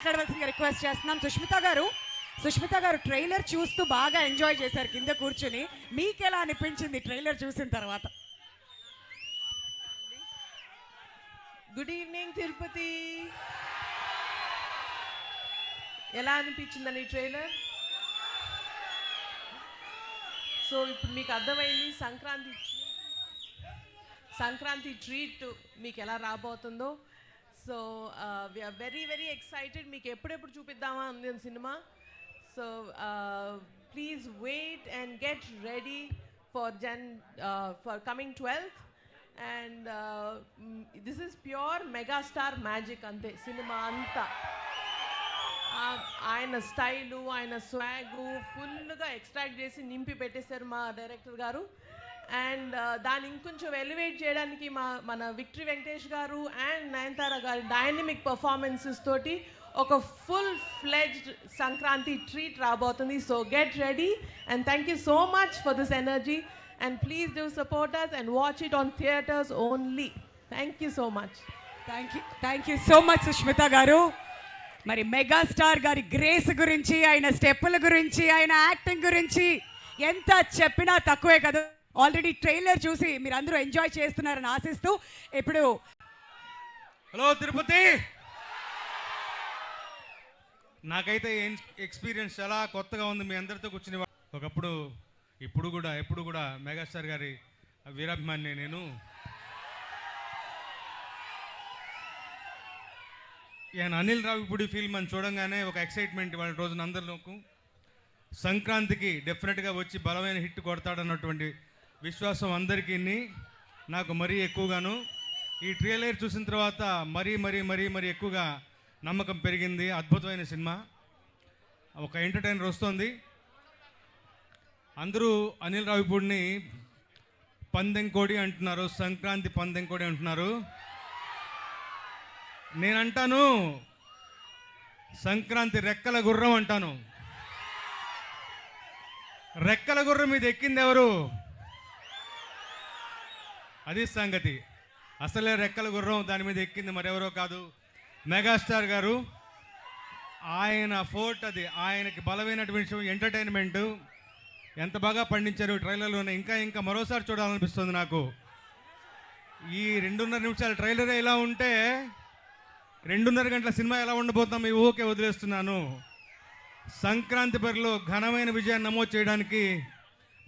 మాట్లాడవలసిందిగా రిక్వెస్ట్ చేస్తున్నాం. సుష్మిత గారు ట్రైలర్ చూస్తూ బాగా ఎంజాయ్ చేశారు కింద కూర్చుని. మీకు ఎలా అనిపించింది ట్రైలర్ చూసిన తర్వాత? Good evening Tirupati. ఎలా అనిపించిందని ట్రైలర్? సో ఇప్పుడు మీకు అర్థమైంది సంక్రాంతి ట్రీట్ మీకు ఎలా రాబోతుందో. So we are very very excited. మీకు ఎప్పుడెప్పుడు చూపిద్దామా ఉంది సినిమా. So please wait and get ready for coming 12th. And this is pure megastar magic అంతే సినిమా అంతా. ఆయన స్టైలు, ఆయన స్వాగు ఫుల్గా ఎక్స్ట్రాక్ట్ చేసి నింపి పెట్టేశారు మా డైరెక్టర్ గారు. అండ్ దాన్ని ఇంకొంచెం ఎలివేట్ చేయడానికి మన విక్టరీ వెంకటేష్ గారు అండ్ నయనతార గారి డైనమిక్ పర్ఫార్మెన్సెస్ తోటి ఒక ఫుల్ ఫ్లెడ్జ్డ్ సంక్రాంతి ట్రీట్ రాబోతుంది. So get ready and thank you so much for this energy and please do support us and watch it on theaters only. Thank you so much. Thank you so much Sushmita గారు. మరి megastar గారి grace గురించి, ఆయన స్టెప్పుల గురించి, ఆయన acting గురించి ఎంత చెప్పినా తక్కువే కదా. ఆల్రెడీ ట్రైలర్ చూసి మీరు అందరూ ఎంజాయ్ చేస్తున్నారని ఆశిస్తూ ఇప్పుడు హలో తిరుపతి. నాకైతే ఎక్స్పీరియన్స్ చాలా కొత్తగా ఉంది మీ అందరితో కూర్చుని. ఒకప్పుడు ఎప్పుడు కూడా మెగాస్టార్ గారి వీరాభిమాని నేను. ఆయన అనిల్ రావిపూడి ఫిల్మ్ అని చూడంగానే ఒక ఎక్సైట్మెంట్ వాళ్ళ రోజున అందరిలోకి. సంక్రాంతికి డెఫినెట్గా వచ్చి బలమైన హిట్ కొడతాడన్నటువంటి విశ్వాసం అందరికీ, నాకు మరీ ఎక్కువగాను. ఈ ట్రైలర్ చూసిన తర్వాత మరీ ఎక్కువగా నమ్మకం పెరిగింది. అద్భుతమైన సినిమా, ఒక ఎంటర్టైనర్ వస్తుంది. అందరూ అనిల్ రావిపూడిని పందెంకోడి అంటున్నారు, సంక్రాంతి పందెంకోడి అంటున్నారు. నేనంటాను సంక్రాంతి రెక్కల గుర్రం అంటాను. రెక్కల గుర్రం మీద ఎక్కింది ఎవరు? అది సంగతి. అసలే రెక్కల గుర్రం దాని మీద ఎక్కింది మరెవరో కాదు, మెగాస్టార్ గారు. ఆయన ఫోర్ట్ అది. ఆయనకి బలమైనటువంటి విషయం ఎంటర్టైన్మెంట్. ఎంత బాగా పండించారు ట్రైలర్లోనే. ఇంకా మరోసారి చూడాలనిపిస్తుంది నాకు. ఈ 2.5 నిమిషాల ట్రైలరే ఇలా ఉంటే 2.5 గంటల సినిమా ఎలా ఉండబోతాం ఈ ఊహకే వదిలేస్తున్నాను. సంక్రాంతి బరిలో ఘనమైన విజయాన్ని నమోదు చేయడానికి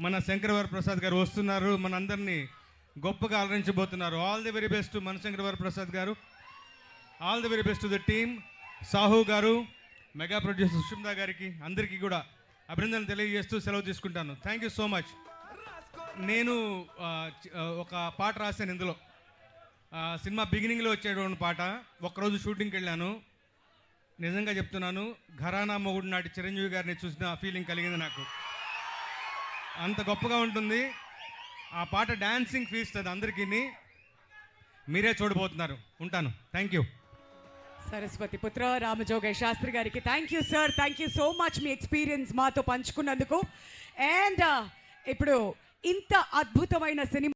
మన శంకరవరప్రసాద్ గారు వస్తున్నారు. మన అందరినీ గొప్పగా అలరించబోతున్నారు. ఆల్ ది వెరీ బెస్ట్ మన శంకరవరప్రసాద్ గారు. All the very best to the team. Sahu గారు, మెగా ప్రొడ్యూసర్ సుష్మిత గారికి అందరికీ కూడా అభినందనలు తెలియజేస్తూ సెలవు తీసుకుంటాను. Thank you so much. నేను ఒక పాట రాశాను ఇందులో. సినిమా బిగినింగ్లో వచ్చేటువంటి పాట. ఒక్కరోజు షూటింగ్కి వెళ్ళాను. నిజంగా చెప్తున్నాను, ఘరానా మొగుడు నాటి చిరంజీవి గారిని చూసిన ఫీలింగ్ కలిగింది నాకు. అంత గొప్పగా ఉంటుంది ఆ పాట. డాన్సింగ్ ఫీస్ట్ అది అందరికీ. మీరే చూడబోతున్నారు. ఉంటాను. Thank you. సరస్వతి పుత్ర రామజోగయ్య శాస్త్రి గారికి thank you sir. Thank you so much me experience మాతో పంచుకున్నందుకు. అండ్ ఇప్పుడు ఇంత అద్భుతమైన సినిమా